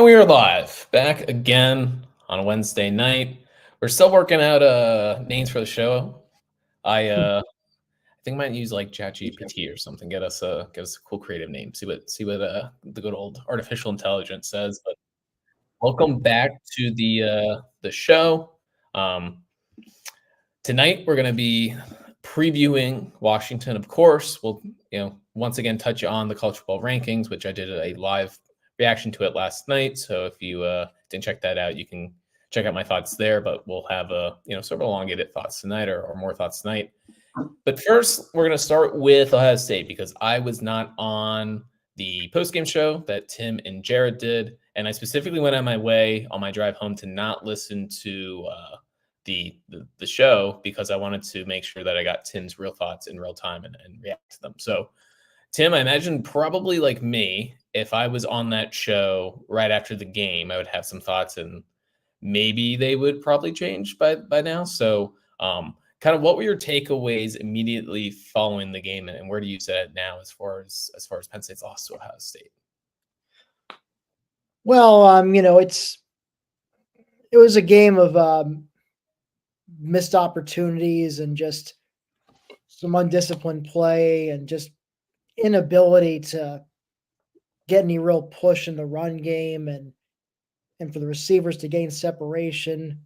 we are live, back again on a Wednesday night. We're still working out names for the show. I think I might use like ChatGPT or something. Get us a cool creative name. See what the good old artificial intelligence says. But welcome back to the show. Um, Tonight we're going to be previewing Washington, of course. We'll once again touch on the college football rankings, which I did a live reaction to it last night. So if you didn't check that out, you can check out my thoughts there. But we'll have sort of elongated thoughts tonight or more thoughts tonight. But first, we're going to start with Ohio State because I was not on the postgame show that Tim and Jared did, and I specifically went on my way on my drive home to not listen to the show because I wanted to make sure that I got Tim's real thoughts in real time and react to them. So, Tim, I imagine probably like me, if I was on that show right after the game, I would have some thoughts and maybe they would probably change by now. So, kind of what were your takeaways immediately following the game, and where do you sit now as far as Penn State's loss to Ohio State? Well, it was a game of missed opportunities and just some undisciplined play and just inability to get any real push in the run game and for the receivers to gain separation,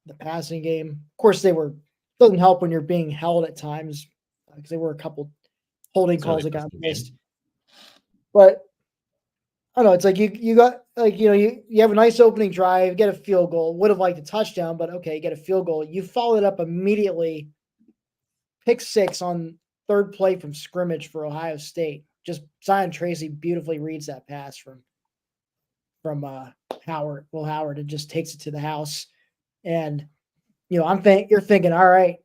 the passing game. Of course, doesn't help when you're being held at times because there were a couple holding calls that got missed. But I don't know. It's like you got you have a nice opening drive, get a field goal. Would have liked a touchdown, but okay, you get a field goal. You followed up immediately, pick six on third play from scrimmage for Ohio State. Just Zion Tracy beautifully reads that pass from Howard, Will Howard, and just takes it to the house. And you're thinking, all right,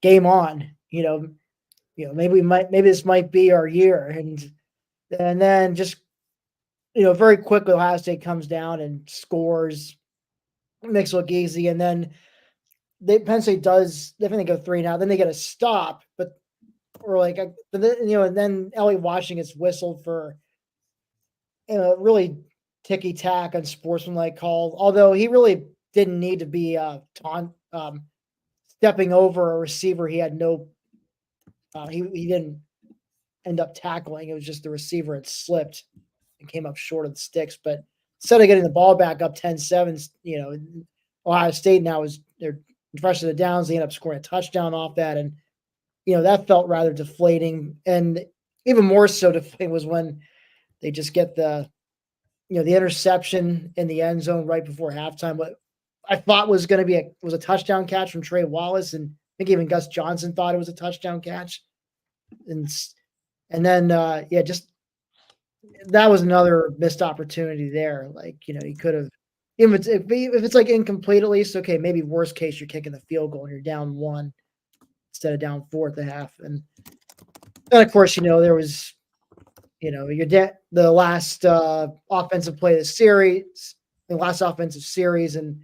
game on. Maybe this might be our year, and then just. Very quickly, Ohio State comes down and scores, makes it look easy, and then Penn State does. I think they go 3 now. Then they get a stop, and then Elliot Washington gets whistled for really ticky tack and sportsmanlike call. Although he really didn't need to be stepping over a receiver. He had no. He didn't end up tackling. It was just the receiver had slipped and came up short of the sticks. But instead of getting the ball back up 10-7, Ohio State now they're fresh to the downs. They end up scoring a touchdown off that. And, that felt rather deflating. And even more so deflating was when they just get the interception in the end zone right before halftime. What I thought was going to be a touchdown catch from Trey Wallace. And I think even Gus Johnson thought it was a touchdown catch. And then, just, that was another missed opportunity there. You could have, if it's like incomplete at least, okay, maybe worst case you're kicking the field goal and you're down 1 instead of down 4 at the half. And then of course, there was, the last offensive play of the series, and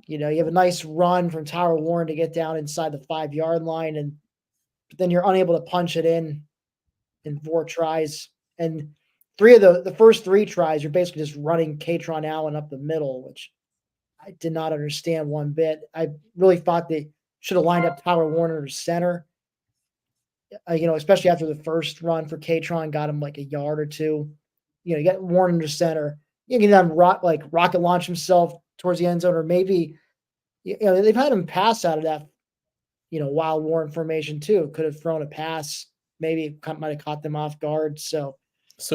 you have a nice run from Tyler Warren to get down inside the 5-yard line, and then you're unable to punch it in 4 tries. And the first 3 tries, you're basically just running Katron Allen up the middle, which I did not understand one bit. I really thought they should have lined up Tyler Warner as center, especially after the first run for Katron, got him like a yard or 2. You get Warner to center. You can then rocket launch himself towards the end zone, or maybe they've had him pass out of that wild Warren formation too. Could have thrown a pass, maybe might have caught them off guard. So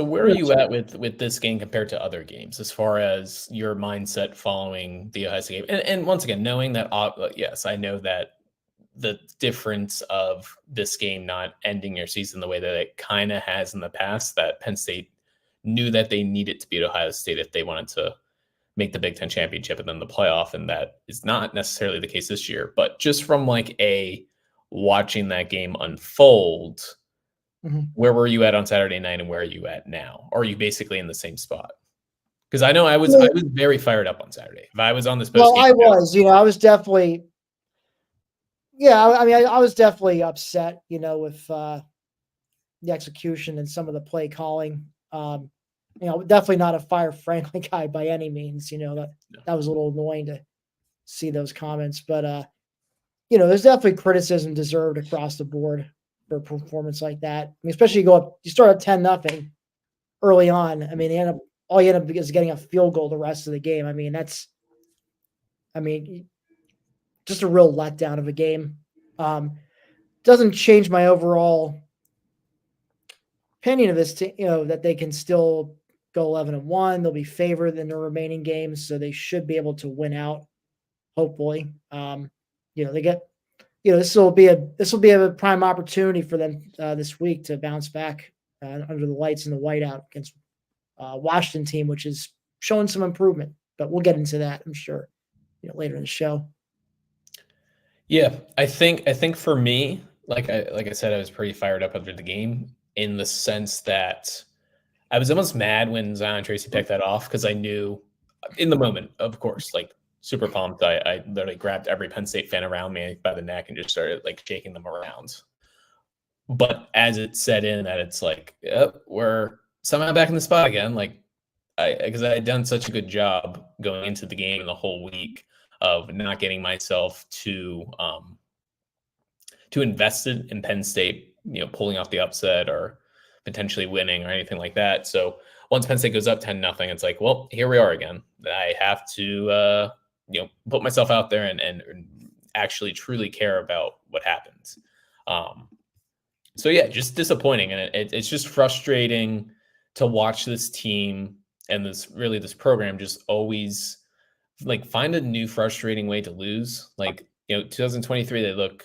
where are you at with this game compared to other games as far as your mindset following the Ohio State game? And once again, knowing that, yes, I know that the difference of this game not ending your season the way that it kind of has in the past, that Penn State knew that they needed to beat Ohio State if they wanted to make the Big Ten championship and then the playoff, and that is not necessarily the case this year. But just from watching that game unfold, where were you at on Saturday night and where are you at now? Or are you basically in the same spot? Because I know I was very fired up on Saturday. If I was on this post game, I was definitely, I was definitely upset, with the execution and some of the play calling. definitely not a Fire Franklin guy by any means. That was a little annoying to see those comments, but there's definitely criticism deserved across the board for a performance like that. I mean, especially you start at 10-0 early on. I mean, all you end up is getting a field goal the rest of the game. I mean, just a real letdown of a game. Doesn't change my overall opinion of this team, that they can still go 11-1. They'll be favored in the remaining games, so they should be able to win out. Hopefully, they get. This will be a prime opportunity for them this week to bounce back under the lights in the whiteout against Washington team, which is showing some improvement. But we'll get into that, I'm sure, later in the show. Yeah, I think for me, like I said, I was pretty fired up after the game in the sense that I was almost mad when Zion Tracy picked that off because I knew in the moment, of course, like super pumped. I literally grabbed every Penn State fan around me by the neck and just started like shaking them around. But as it set in that it's like, yep, we're somehow back in the spot again. Like because I had done such a good job going into the game the whole week of not getting myself too invested in Penn State, pulling off the upset or potentially winning or anything like that. So once Penn State goes up 10-0, it's like, well, here we are again. I have to put myself out there and actually truly care about what happens. So yeah, just disappointing, and it's just frustrating to watch this team and this program just always like find a new frustrating way to lose. Like 2023, they look.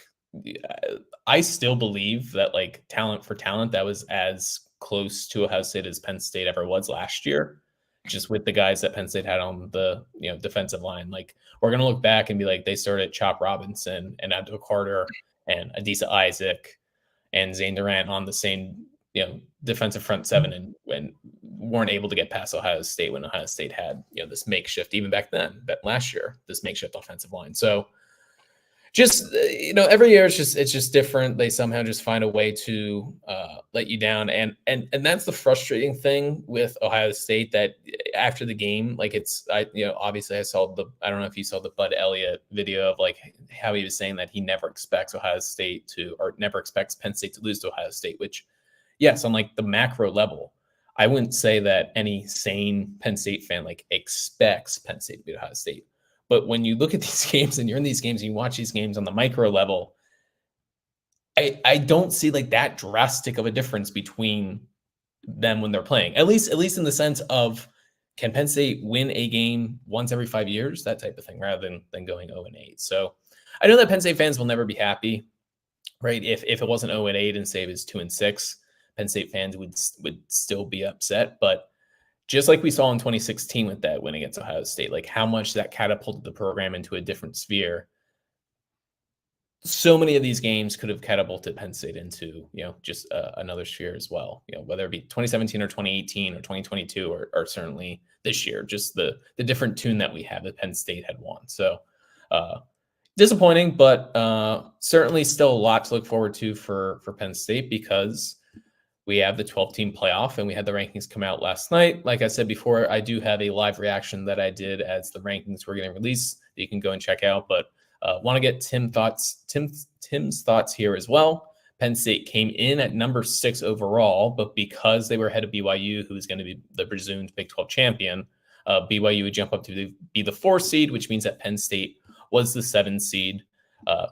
I still believe that like talent for talent, that was as close to Ohio State as Penn State ever was last year. Just with the guys that Penn State had on the defensive line, like we're gonna look back and be like they started Chop Robinson and Abdul Carter and Adisa Isaac and Zane Durant on the same defensive front seven, and weren't able to get past Ohio State when Ohio State had this makeshift, even back then, but last year, this makeshift offensive line. So just every year it's just different. They somehow just find a way to let you down, and that's the frustrating thing with Ohio State, that after the game, like obviously I don't know if you saw the Bud Elliott video of like how he was saying that he never expects Penn State to lose to Ohio State, which yes, on like the macro level, I wouldn't say that any sane Penn State fan like expects Penn State to beat Ohio State. But when you look at these games and you're in these games and you watch these games on the micro level, I don't see like that drastic of a difference between them when they're playing. At least in the sense of, can Penn State win a game once every 5 years, that type of thing, rather than going 0-8. So I know that Penn State fans will never be happy, right? If it wasn't 0-8 and say it was 2-6, Penn State fans would still be upset. But just like we saw in 2016 with that win against Ohio State, like how much that catapulted the program into a different sphere. So many of these games could have catapulted Penn State into, just another sphere as well, whether it be 2017 or 2018 or 2022 or certainly this year, just the different tune that we have that Penn State had won. So disappointing, but certainly still a lot to look forward to for Penn State, because we have the 12-team playoff, and we had the rankings come out last night. Like I said before, I do have a live reaction that I did as the rankings were getting released that you can go and check out. But want to get Tim's thoughts here as well. Penn State came in at number 6 overall, but because they were ahead of BYU, who is going to be the presumed Big 12 champion, BYU would jump up to be the 4 seed, which means that Penn State was the 7 seed.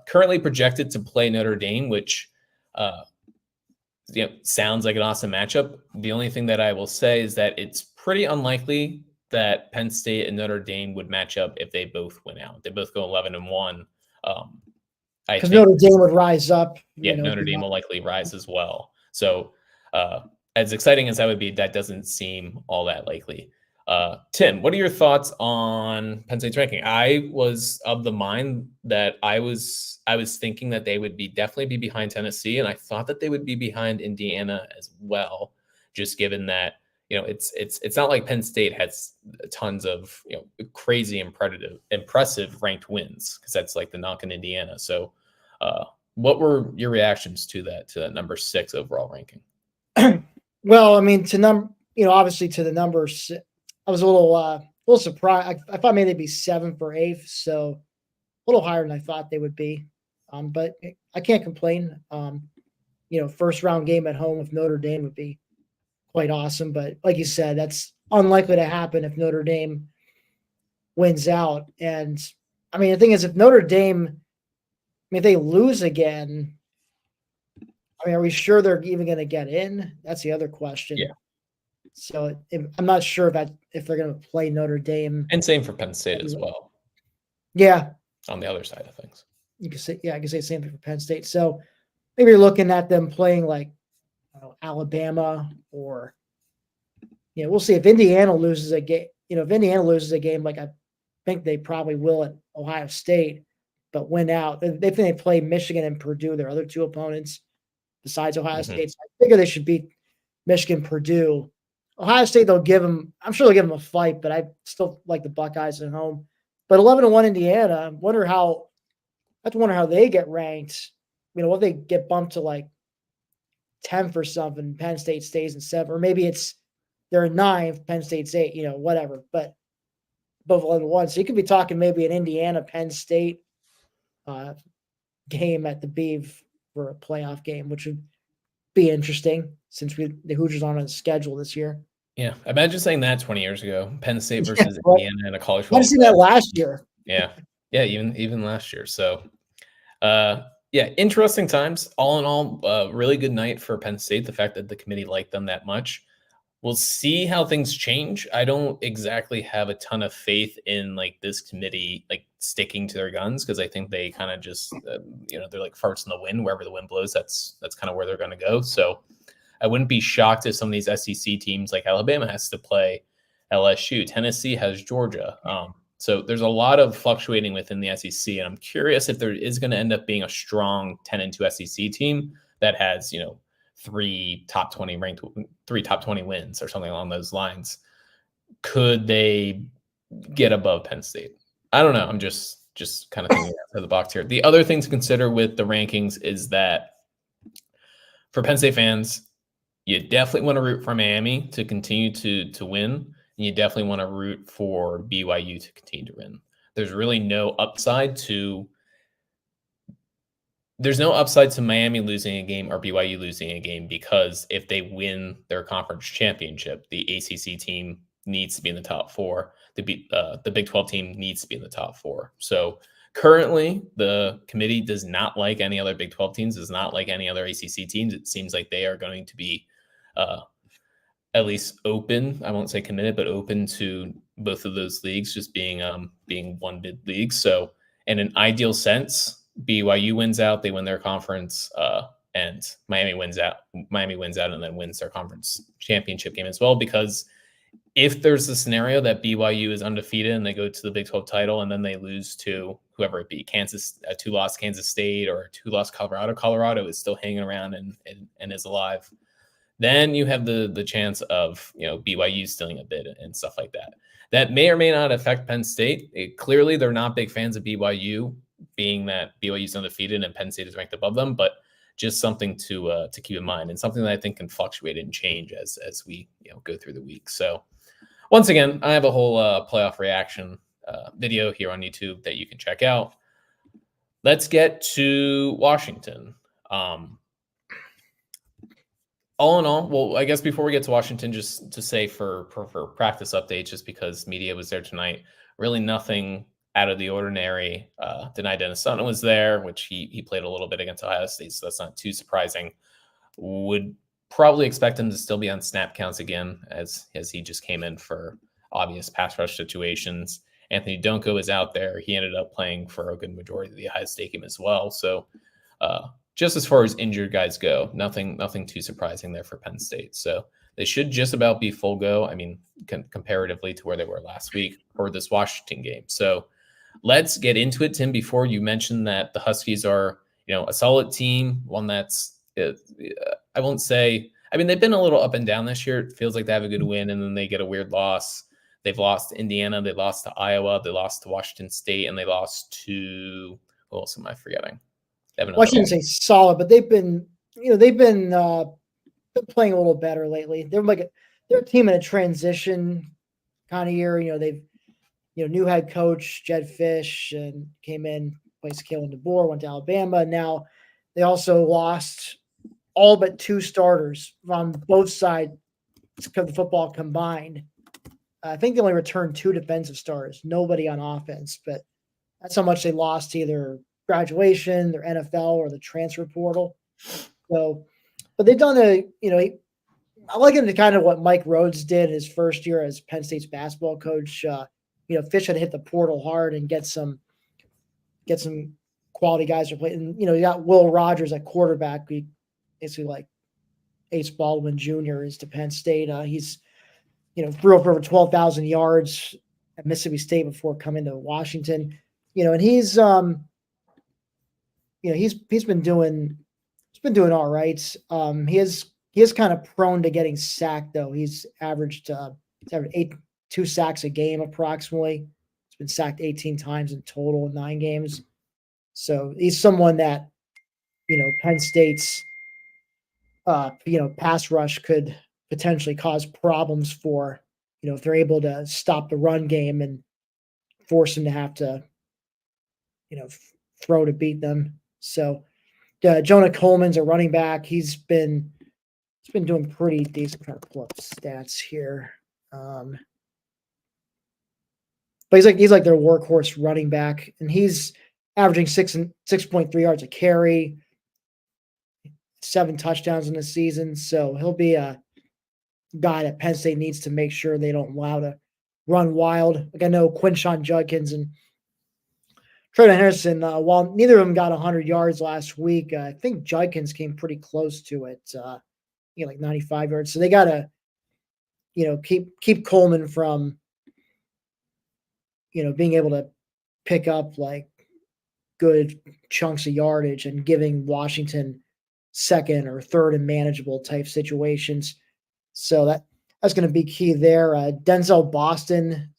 Currently projected to play Notre Dame, which sounds like an awesome matchup. The only thing that I will say is that it's pretty unlikely that Penn State and Notre Dame would match up if they both win out. They both go 11-1. Because Notre Dame would rise up. Yeah, Notre Dame will likely rise as well. So as exciting as that would be, that doesn't seem all that likely. Tim, what are your thoughts on Penn State's ranking? I was of the mind that I was thinking that they would definitely be behind Tennessee, and I thought that they would be behind Indiana as well, just given that it's not like Penn State has tons of crazy impressive ranked wins, because that's like the knock in Indiana. So what were your reactions to that number 6 overall ranking? Well, I mean, to obviously to the numbers, I was a little surprised. I thought maybe they'd be 7 for 8th, so a little higher than I thought they would be. But I can't complain. First round game at home with Notre Dame would be quite awesome. But like you said, that's unlikely to happen if Notre Dame wins out. And I mean, the thing is, if Notre Dame, if they lose again, I mean, are we sure they're even going to get in? That's the other question. Yeah. So I'm not sure if they're going to play Notre Dame. And same for Penn State as well. Yeah. On the other side of things. You can say, I can say same thing for Penn State. So maybe you're looking at them playing like Alabama, or we'll see if Indiana loses a game. If Indiana loses a game, like I think they probably will at Ohio State, but win out. They think they play Michigan and Purdue, their other two opponents besides Ohio State. So I figure they should beat Michigan, Purdue. Ohio State, I'm sure they'll give them a fight, but I still like the Buckeyes at home. But 11-1 Indiana, I have to wonder how they get ranked. What if they get bumped to like 10th or something, Penn State stays in 7th, or maybe they're 9th, Penn State's 8th, whatever. But both 11-1. So you could be talking maybe an Indiana Penn State game at the Beeve for a playoff game, which would be interesting since the Hoosiers aren't on the schedule this year. Yeah, imagine saying that 20 years ago, Penn State versus Indiana in a college football. I've seen that last year. Yeah, even last year. So, interesting times. All in all, really good night for Penn State. The fact that the committee liked them that much. We'll see how things change. I don't exactly have a ton of faith in like this committee like sticking to their guns, because I think they kind of just they're like farts in the wind. Wherever the wind blows, that's kind of where they're going to go. So I wouldn't be shocked if some of these SEC teams like Alabama has to play LSU. Tennessee has Georgia. So there's a lot of fluctuating within the SEC, and I'm curious if there is going to end up being a strong 10-2 SEC team that has three top 20 wins or something along those lines. Could they get above Penn State? I don't know. I'm just kind of thinking outside the box here. The other thing to consider with the rankings is that for Penn State fans, you definitely want to root for Miami to continue to win, and you definitely want to root for BYU to continue to win. There's really no upside to Miami losing a game or BYU losing a game, because if they win their conference championship, the ACC team needs to be in the top 4. The Big 12 team needs to be in the top 4. So currently, the committee does not like any other Big 12 teams, does not like any other ACC teams. It seems like they are going to be at least open. I won't say committed, but open to both of those leagues just being one bid league. So in an ideal sense, BYU wins out, they win their conference, and Miami wins out, and then wins their conference championship game as well. Because if there's a scenario that BYU is undefeated and they go to the Big 12 title and then they lose to whoever it be, a 2-loss Kansas State or a 2-loss Colorado is still hanging around and is alive, then you have the chance of BYU stealing a bid and stuff like that. That may or may not affect Penn State. Clearly, they're not big fans of BYU, being that BYU is undefeated and Penn State is ranked above them, but just something to keep in mind, and something that I think can fluctuate and change as we go through the week. So once again, I have a whole playoff reaction video here on YouTube that you can check out. Let's get to Washington. All in all, well, I guess before we get to Washington, just to say for practice updates, just because media was there tonight, really nothing out of the ordinary. Denai Dennis Sutton was there, which he played a little bit against Ohio State, so that's not too surprising. Would probably expect him to still be on snap counts again, as he just came in for obvious pass rush situations. Anthony Donko is out there. He ended up playing for a good majority of the Ohio State game as well. So just as far as injured guys go, nothing too surprising there for Penn State. So they should just about be full go. I mean, comparatively to where they were last week for this Washington game. So let's get into it, Tim. Before you mentioned that the Huskies are, a solid team, one that's, I won't say, I mean, they've been a little up and down this year. It feels like they have a good win and then they get a weird loss. They've lost to Indiana, they lost to Iowa, they lost to Washington State, and they lost to, who else am I forgetting? Washington State's solid, but they've been playing a little better lately. They're they're a team in a transition kind of year. They've new head coach Jed Fish and came in, placed Kalen DeBoer, went to Alabama. Now they also lost all but 2 starters on both sides of the football combined. I think they only returned 2 defensive starters, nobody on offense, but that's how much they lost to either graduation, their NFL, or the transfer portal. So, but they've done I like him to kind of what Mike Rhodes did his first year as Penn State's basketball coach. Fish had to hit the portal hard and get some quality guys to play. And you got Will Rogers at quarterback. He basically like Ace Baldwin Jr. is to Penn State. He's threw up over 12,000 yards at Mississippi State before coming to Washington. And he's he's been doing all right. He is kind of prone to getting sacked though. He's averaged 2 sacks a game approximately. He's been sacked 18 times in total in 9 games. So he's someone that Penn State's pass rush could potentially cause problems for, if they're able to stop the run game and force them to have to, throw to beat them. So Jonah Coleman's a running back. He's been doing pretty decent. I'm trying to pull up stats here. But he's like their workhorse running back, and he's averaging 6.3 yards a carry, 7 touchdowns in the season. So he'll be a guy that Penn State needs to make sure they don't allow to run wild. Like I know Quinshon Judkins and Trayvon Henderson, while neither of them got 100 yards last week, I think Judkins came pretty close to it, like 95 yards. So they got to, keep Coleman from, being able to pick up like good chunks of yardage and giving Washington second or third and manageable type situations. So that's going to be key there. Denzel Boston,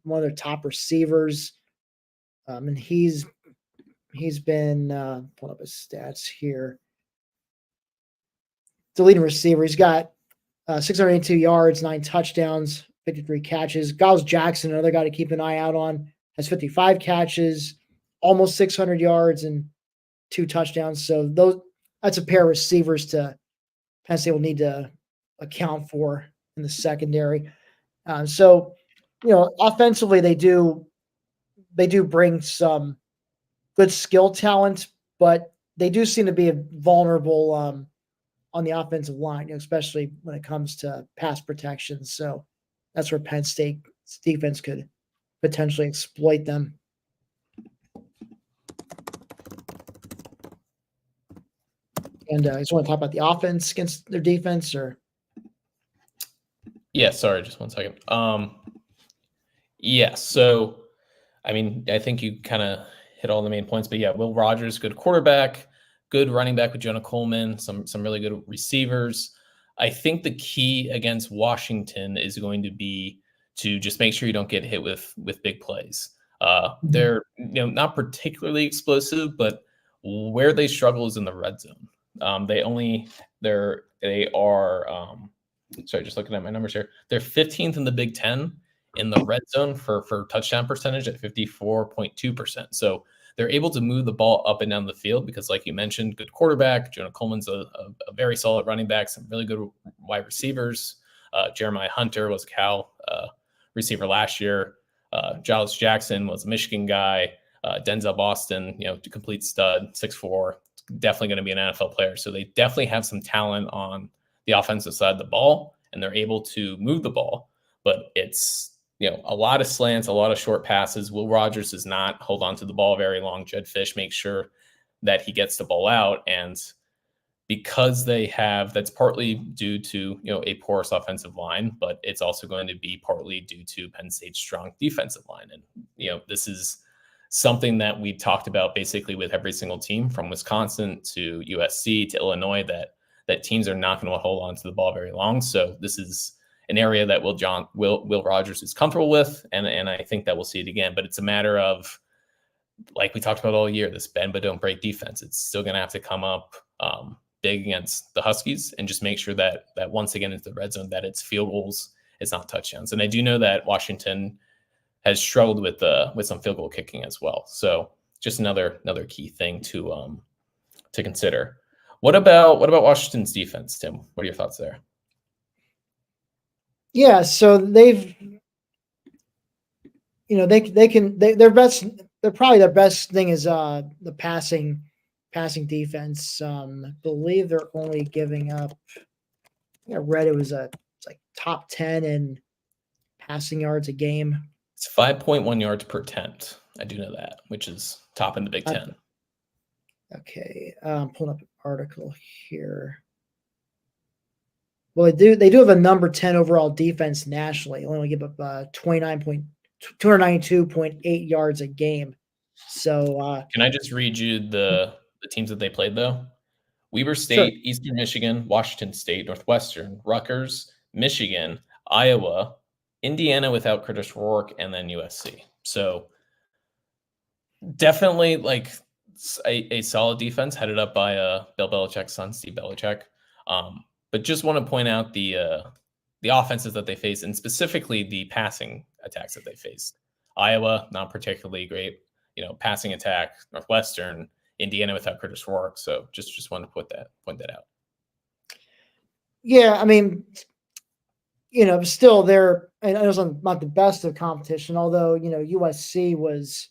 one of their top receivers. And he's been pull up his stats here. The leading receiver. He's got 682 yards, 9 touchdowns, 53 catches. Giles Jackson, another guy to keep an eye out on, has 55 catches, almost 600 yards, and 2 touchdowns. So that's a pair of receivers to Penn State will need to account for in the secondary. So offensively they do bring some good skill talent, but they do seem to be vulnerable on the offensive line, especially when it comes to pass protection. So that's where Penn State's defense could potentially exploit them. And I just want to talk about the offense against their defense, or yeah, sorry, just one second. Yeah, so I mean, I think you kind of hit all the main points, but yeah, Will Rogers, good quarterback, good running back with Jonah Coleman, some really good receivers. I think the key against Washington is going to be to just make sure you don't get hit with big plays. They're not particularly explosive, but where they struggle is in the red zone. They are sorry, just looking at my numbers here. They're 15th in the Big Ten in the red zone for touchdown percentage at 54.2%. So they're able to move the ball up and down the field because, like you mentioned, good quarterback. Jonah Coleman's a very solid running back, some really good wide receivers. Jeremiah Hunter was a Cal receiver last year. Giles Jackson was a Michigan guy. Denzel Boston, complete stud, 6'4", definitely going to be an NFL player. So they definitely have some talent on the offensive side of the ball, and they're able to move the ball. But it's a lot of slants, a lot of short passes. Will Rogers does not hold on to the ball very long. Jed Fish makes sure that he gets the ball out. And because that's partly due to, a porous offensive line, but it's also going to be partly due to Penn State's strong defensive line. And, this is something that we talked about basically with every single team from Wisconsin to USC to Illinois, that teams are not going to hold on to the ball very long. So this is an area that Will Rogers is comfortable with, and I think that we'll see it again. But it's a matter of, like we talked about all year, this bend but don't break defense. It's still going to have to come up big against the Huskies and just make sure that once again into the red zone that it's field goals, it's not touchdowns. And I do know that Washington has struggled with some field goal kicking as well. So just another key thing to consider. What about Washington's defense, Tim? What are your thoughts there? Yeah, so they've, they're probably their best thing is the passing defense. I believe they're only giving up. I read it was it's like top 10 in passing yards a game. It's 5.1 yards per attempt. I do know that, which is top in the Big Ten. Okay, pulling up an article here. Well, they do have a number 10 overall defense nationally. They only give up 292.8 yards a game. So can I just read you the teams that they played though? Weber State, sure. Eastern Michigan, Washington State, Northwestern, Rutgers, Michigan, Iowa, Indiana without Curtis Rourke, and then USC. So definitely like a solid defense headed up by Bill Belichick's son, Steve Belichick. But just want to point out the offenses that they face, and specifically the passing attacks that they faced. Iowa, not particularly great, passing attack. Northwestern, Indiana without Curtis Rourke. So just want to point that out. Yeah, I mean, still they're, I know it's not the best of competition, although, USC was,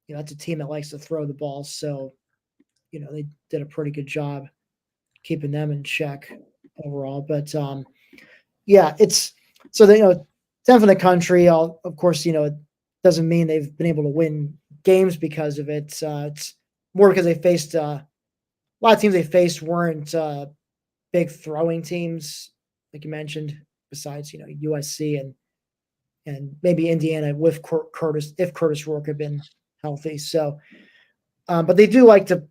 that's a team that likes to throw the ball. So, they did a pretty good job keeping them in check overall. But yeah, it's so they 10th in the country. Of course, it doesn't mean they've been able to win games because of it. It's more because they faced a lot of teams they faced weren't big throwing teams, like you mentioned, besides USC and maybe Indiana with Curtis, if Curtis Rourke had been healthy. So, but they do like to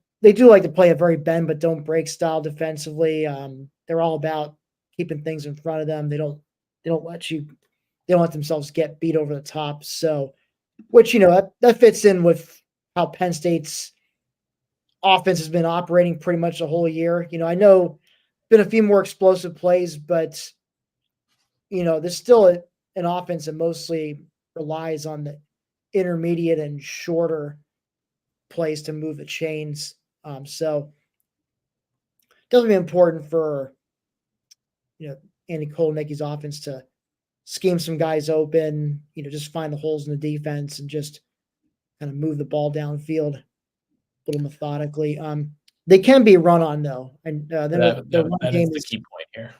play a very bend but don't break style defensively. They're all about keeping things in front of them. They don't let themselves get beat over the top. So, which that fits in with how Penn State's offense has been operating pretty much the whole year. I know been a few more explosive plays, but there's still an offense that mostly relies on the intermediate and shorter plays to move the chains. So definitely important for Andy Kotelnicki's offense to scheme some guys open, just find the holes in the defense and just kind of move the ball downfield a little methodically. They can be run on though, and then the run game is the key point here.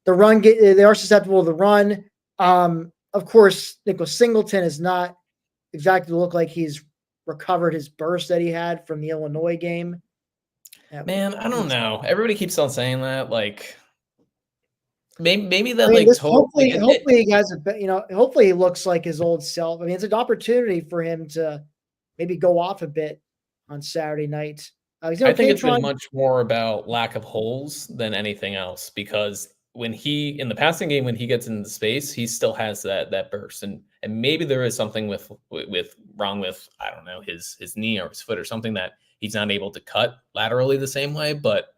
The run they are susceptible to the run. Of course, Nicholas Singleton is not exactly look like he's recovered his burst that he had from the Illinois game. Man, I don't know. Everybody keeps on saying that. Like, maybe that hopefully he guys hopefully he looks like his old self. I mean, it's an opportunity for him to maybe go off a bit on Saturday night. I think it's been much more about lack of holes than anything else, because when in the passing game, when he gets into space, he still has that burst, and maybe there is something wrong with, I don't know, his knee or his foot or something that he's not able to cut laterally the same way. But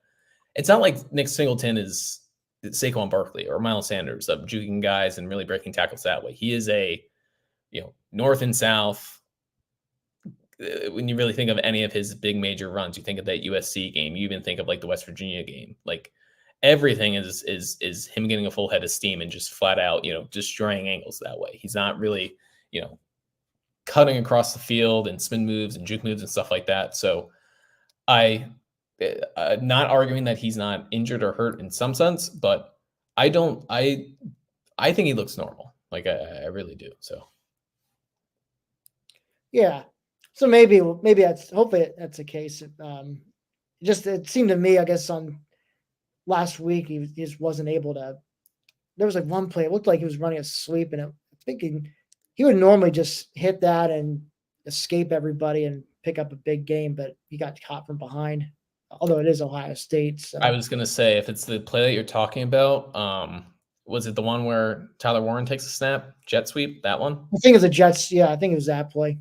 it's not like Nick Singleton is Saquon Barkley or Miles Sanders of juking guys and really breaking tackles that way. He is a north and south. When you really think of any of his big major runs, you think of that USC game. You even think of like the West Virginia game. Like, everything is him getting a full head of steam and just flat out, destroying angles that way. He's not really, cutting across the field and spin moves and juke moves and stuff like that. So I not arguing that he's not injured or hurt in some sense, but I think he looks normal. Like, I really do. So yeah. So maybe hopefully that's the case. It seemed to me, I guess, on last week he just wasn't able to. There was like one play, it looked like he was running a sweep, and I'm thinking he would normally just hit that and escape everybody and pick up a big game, but he got caught from behind. Although it is Ohio State. So. I was gonna say, if it's the play that you're talking about, was it the one where Tyler Warren takes a snap, jet sweep? That one? I think it was a Jets. Yeah, I think it was that play.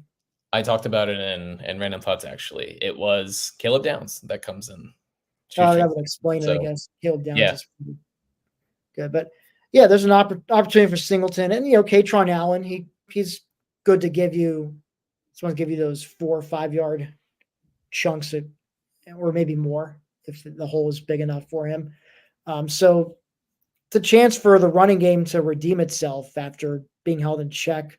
I talked about it in Random Thoughts, actually. It was Caleb Downs that comes in That would explain it, I So guess. Caleb Downs yeah, is pretty good, but yeah, there's an opportunity for Singleton, and Katron Allen. He's good to give you. Someone give you those 4 or 5 yard chunks, or maybe more if the hole is big enough for him. So it's a chance for the running game to redeem itself after being held in check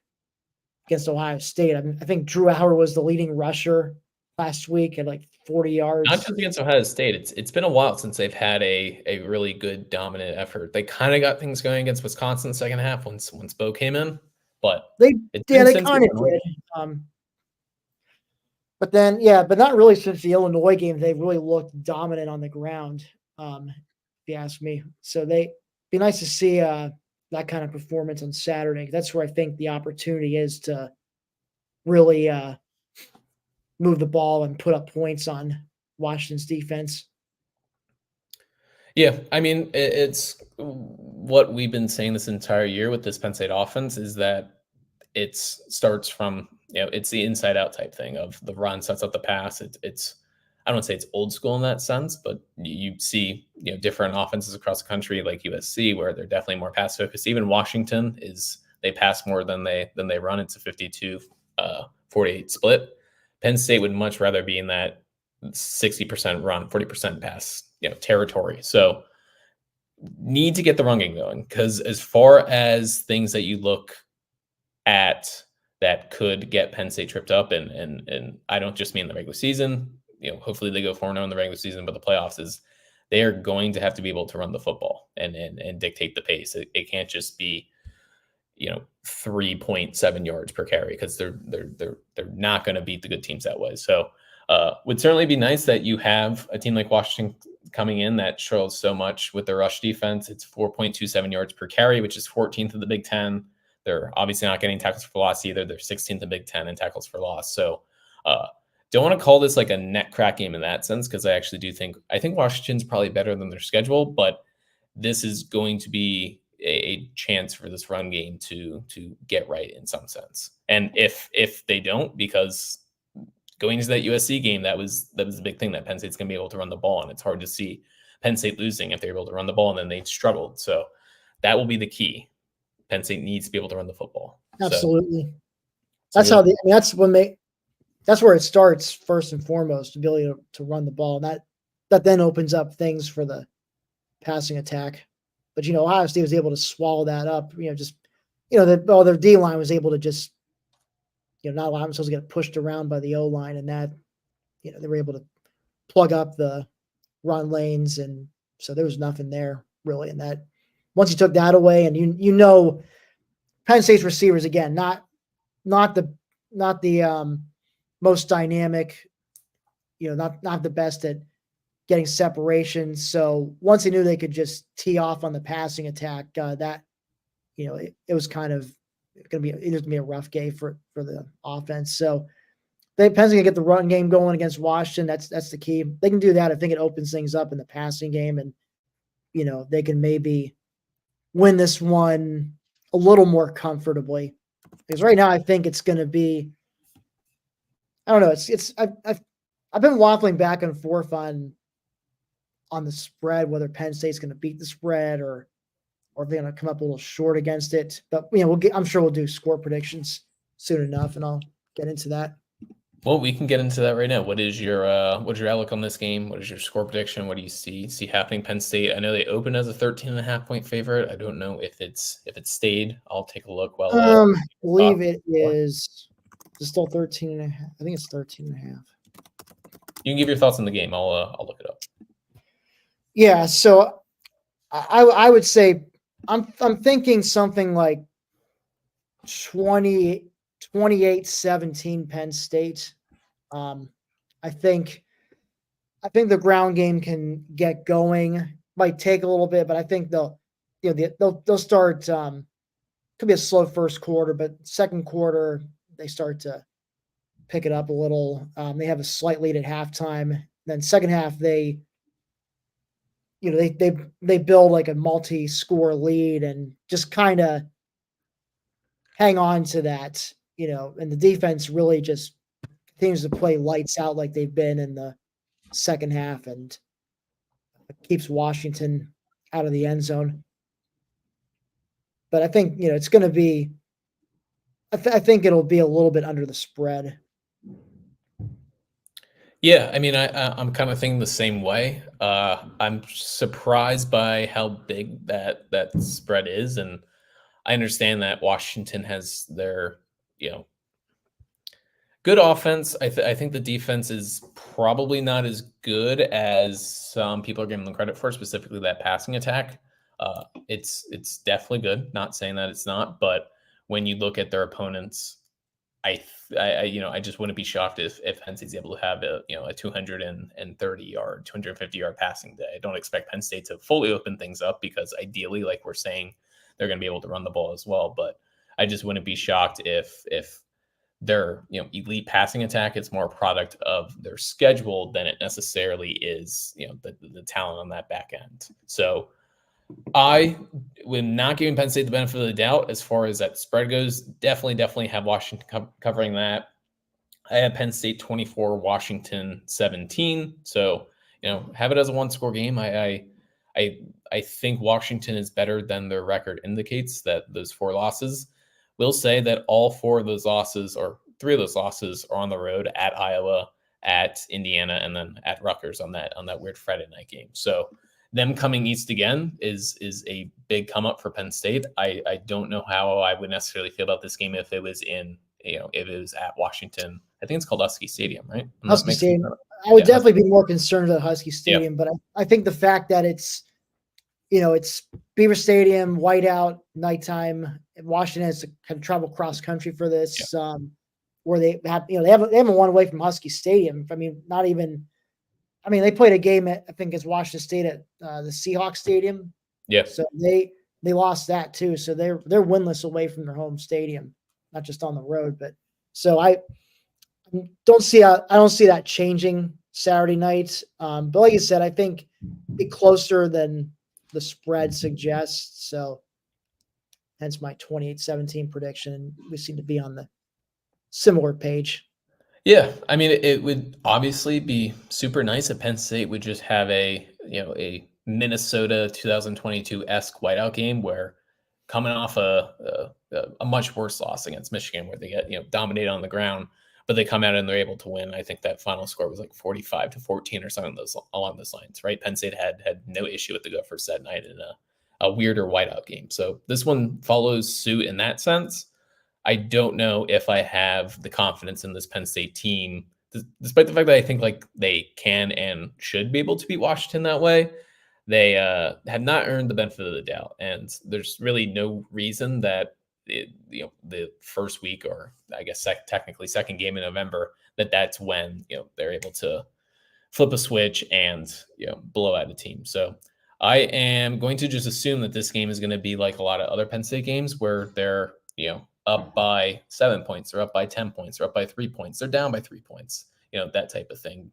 against Ohio State. I mean, I think Drew Howard was the leading rusher last week at like 40 not yards. just against Ohio State. It's been a while since they've had a really good dominant effort. They kind of got things going against Wisconsin second half once Bo came in, but They it's yeah, been they since kind of did. But then but not really since the Illinois game. They really looked dominant on the ground. If you ask me, so they be nice to see that kind of performance on Saturday. That's where I think the opportunity is to really move the ball and put up points on Washington's defense. Yeah, I mean, it's what we've been saying this entire year with this Penn State offense is that it starts from, it's the inside out type thing of the run sets up the pass. It's I don't say it's old school in that sense, but you see, different offenses across the country like USC where they're definitely more pass focused. Even Washington they pass more than they run. It's a 52-48 split. Penn State would much rather be in that 60% run, 40% pass, territory. So need to get the run game going, because as far as things that you look at that could get Penn State tripped up, and I don't just mean the regular season, hopefully they go 4-0 in the regular season, but the playoffs is they are going to have to be able to run the football and dictate the pace. It can't just be 3.7 yards per carry, because they're not going to beat the good teams that way. So would certainly be nice that you have a team like Washington coming in that struggles so much with their rush defense. It's 4.27 yards per carry, which is 14th in the Big Ten. They're obviously not getting tackles for loss either. They're 16th in the Big Ten in tackles for loss. So don't want to call this like a net crack game in that sense, because I think Washington's probably better than their schedule, but this is going to be a chance for this run game to get right in some sense. And if they don't, because going into that USC game, that was the big thing, that Penn State's going to be able to run the ball, and it's hard to see Penn State losing if they're able to run the ball, and then they struggled. So that will be the key. Penn State needs to be able to run the football. Absolutely. So, that's that's where it starts first and foremost, to be able to run the ball. And that then opens up things for the passing attack. But Ohio State was able to swallow that up. Their D line was able to just not allow themselves to get pushed around by the O line, and that they were able to plug up the run lanes, and so there was nothing there really. And that once you took that away, and Penn State's receivers, again, not the most dynamic, not the best at getting separation. So once they knew they could just tee off on the passing attack, that it was kind of going to be a rough game for the offense. So Penn State's going to get the run game going against Washington. That's the key. They can do that. I think it opens things up in the passing game, and they can maybe win this one a little more comfortably. Because right now I think it's going to be, I don't know. I've been waffling back and forth on the spread, whether Penn State's going to beat the spread or if they're going to come up a little short against it. But I'm sure we'll do score predictions soon enough, and I'll get into that. Well, we can get into that right now. What's your outlook on this game? What is your score prediction? What do you see happening? Penn State, I know they opened as a 13.5 point favorite. I don't know if it's stayed. I'll take a look. Well, I believe it is. It's still 13.5. I think it's 13.5. You can give your thoughts on the game. I'll look it up. Yeah, so I would say I'm thinking something like 28-17 Penn State. I think the ground game can get going. Might take a little bit, but I think they'll start. Could be a slow first quarter, but second quarter they start to pick it up a little. They have a slight lead at halftime. Then second half they build like a multi-score lead and just kind of hang on to that, and the defense really just continues to play lights out like they've been in the second half. And keeps Washington out of the end zone. But I think it's going to be. I think it'll be a little bit under the spread. Yeah, I mean, I'm kind of thinking the same way. I'm surprised by how big that spread is, and I understand that Washington has their good offense. I think the defense is probably not as good as some people are giving them credit for, specifically that passing attack. It's definitely good. Not saying that it's not, but when you look at their opponents, I just wouldn't be shocked if Penn State's able to have a 230 yard, 250 yard passing day. I don't expect Penn State to fully open things up because ideally, like we're saying, they're going to be able to run the ball as well. But I just wouldn't be shocked if their elite passing attack is more a product of their schedule than it necessarily is the talent on that back end. So I would not giving Penn State the benefit of the doubt as far as that spread goes. Definitely have Washington covering that. I have Penn State 24, Washington 17. So have it as a one score game. I think Washington is better than their record indicates. That those 4 losses. Will say that all 4 of those losses, or 3 of those losses, are on the road at Iowa, at Indiana, and then at Rutgers on that weird Friday night game. So them coming east again is a big come up for Penn State. I don't know how I would necessarily feel about this game if it was if it was at Washington. I think it's called Husky Stadium, right? Husky Stadium. I would definitely be more concerned with Husky Stadium, but I think the fact that it's Beaver Stadium, whiteout, nighttime. Washington has to kind of travel cross country for this, where they haven't won away from Husky Stadium. I mean, not even. I mean, they played a game I think as Washington State at the Seahawks Stadium. Yeah. So they lost that too. So they're winless away from their home stadium, not just on the road. But so I don't see that changing Saturday night. But like you said, I think be closer than the spread suggests. So hence my 28-17 prediction. We seem to be on the similar page. Yeah, I mean, it would obviously be super nice if Penn State would just have a Minnesota 2022-esque whiteout game where coming off a much worse loss against Michigan where they get dominated on the ground, but they come out and they're able to win. I think that final score was like 45-14 or something along those lines, right? Penn State had no issue with the Gophers that night in a weirder whiteout game. So this one follows suit in that sense. I don't know if I have the confidence in this Penn State team, despite the fact that I think like they can and should be able to beat Washington that way. They have not earned the benefit of the doubt, and there's really no reason that the first week, or I guess technically second game in November, that's when they're able to flip a switch and blow out a team. So I am going to just assume that this game is going to be like a lot of other Penn State games where they're up by 7 points, or up by 10 points, or up by 3 points, they're down by 3 points, that type of thing,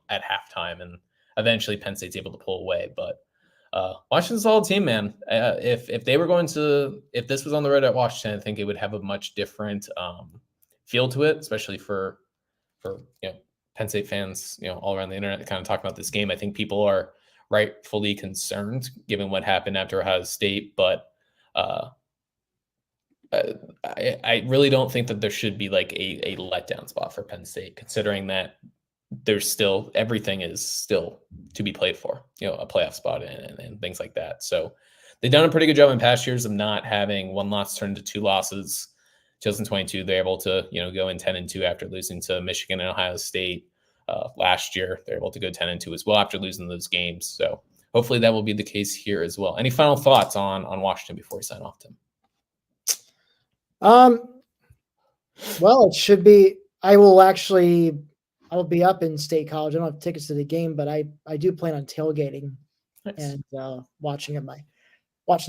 at halftime, and eventually Penn State's able to pull away. But Washington's a solid team, man. If this was on the road at Washington, I think it would have a much different feel to it, especially for Penn State fans, all around the internet kind of talking about this game. I think people are rightfully concerned given what happened after Ohio State, but I really don't think that there should be like a letdown spot for Penn State, considering that there's still everything is still to be played for, a playoff spot and things like that. So they've done a pretty good job in past years of not having one loss turn into 2 losses. 2022, they're able to go in 10-2 after losing to Michigan and Ohio State. Last year, they're able to go 10-2 as well after losing those games. So hopefully that will be the case here as well. Any final thoughts on Washington before we sign off, Tim? Well, it should be. I will be up in State College. I don't have tickets to the game, but I do plan on tailgating. Nice. And watching the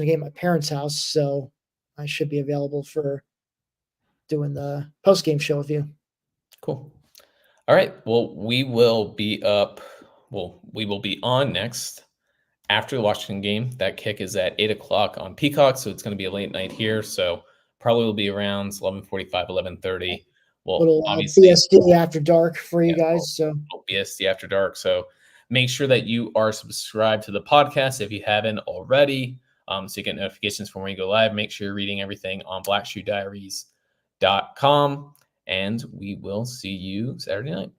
game at my parents' house. So I should be available for doing the post-game show with you. Cool. All right. Well, we will be up. Well, we will be on next after the Washington game. That kick is at 8:00 on Peacock, so it's going to be a late night here. So probably will be around 11:45, 11:30. Well, little obviously BSD after dark for you guys. So BSD after dark. So Make sure that you are subscribed to the podcast if you haven't already, so you get notifications from when we go live. Make sure you're reading everything on blackshoediaries.com, and we will see you Saturday night.